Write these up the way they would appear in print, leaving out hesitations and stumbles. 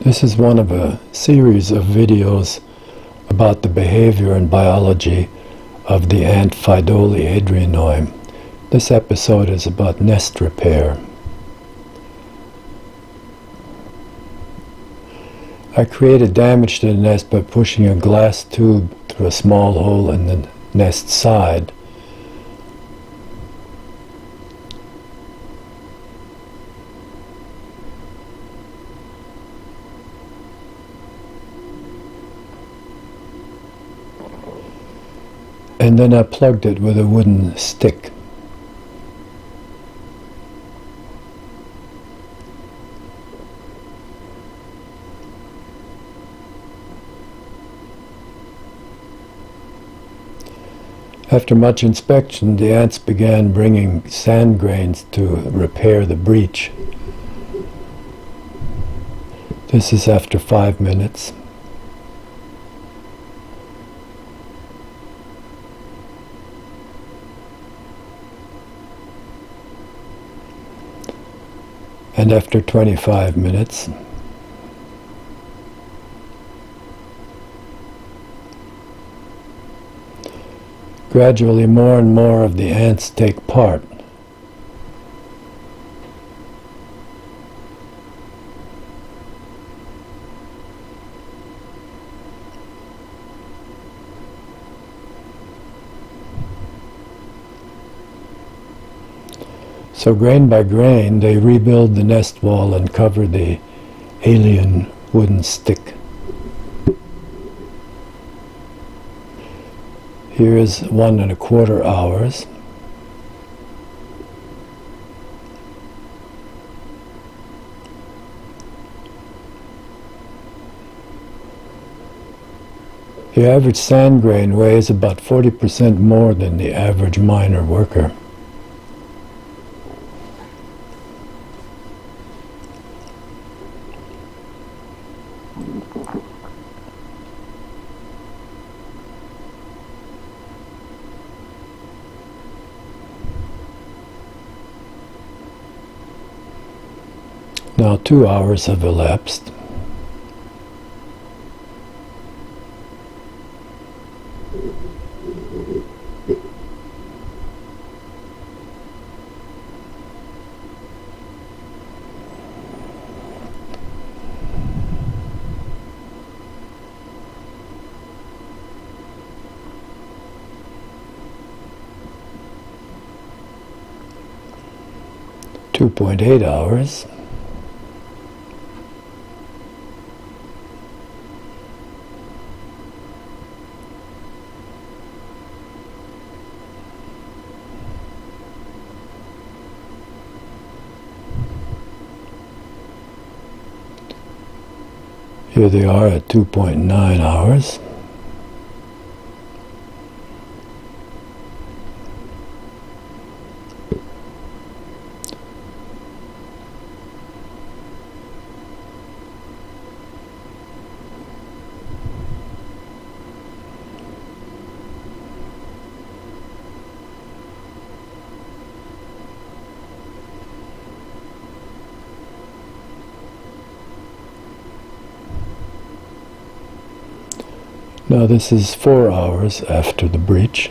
This is one of a series of videos about the behavior and biology of the ant Pheidole adrianoi. This episode is about nest repair. I created damage to the nest by pushing a glass tube through a small hole in the nest side. And then I plugged it with a wooden stick. After much inspection, the ants began bringing sand grains to repair the breach. This is after 5 minutes. And after 25 minutes. Gradually, more and more of the ants take part. So grain by grain, they rebuild the nest wall and cover the alien wooden stick. Here is 1¼ hours. The average sand grain weighs about 40% more than the average miner worker. Now 2 hours have elapsed. .8 hours. Here they are at 2.9 hours. Now this is 4 hours after the breach.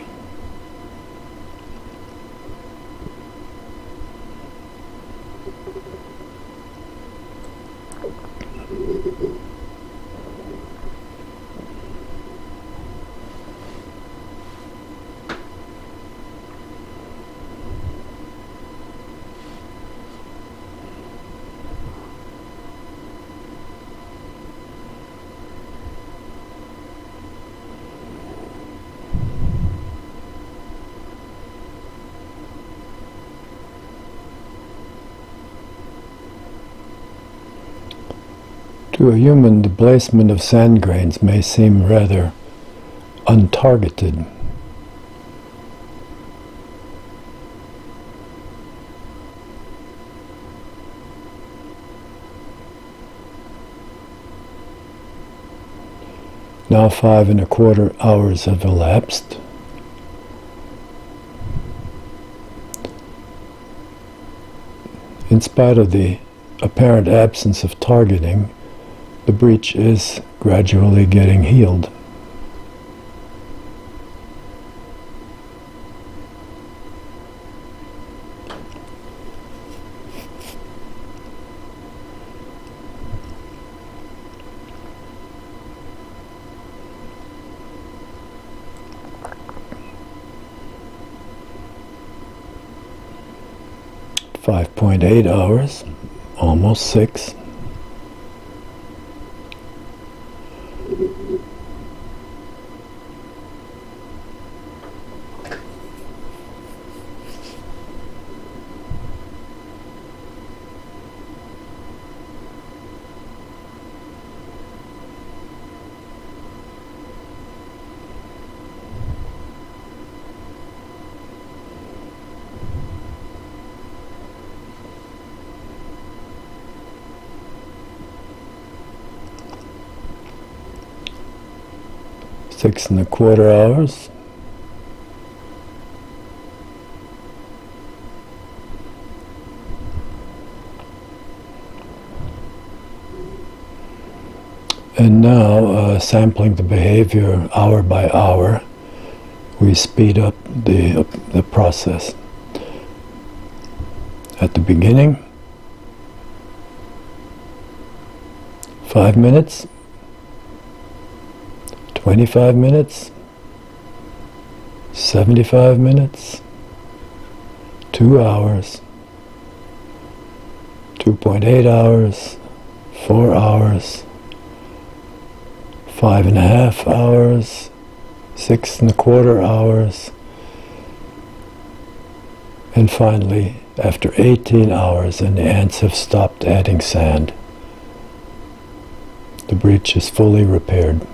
To a human, the placement of sand grains may seem rather untargeted. Now 5¼ hours have elapsed. In spite of the apparent absence of targeting, The breach is gradually getting healed. $5.8, almost 6. Six and a quarter hours. And now, sampling the behavior hour by hour, we speed up the process. At the beginning, 5 minutes, 25 minutes, 75 minutes, 2 hours, 2.8 hours, 4 hours, 5.5 hours, 6 and a quarter hours, and finally, after 18 hours and the ants have stopped adding sand, the breach is fully repaired.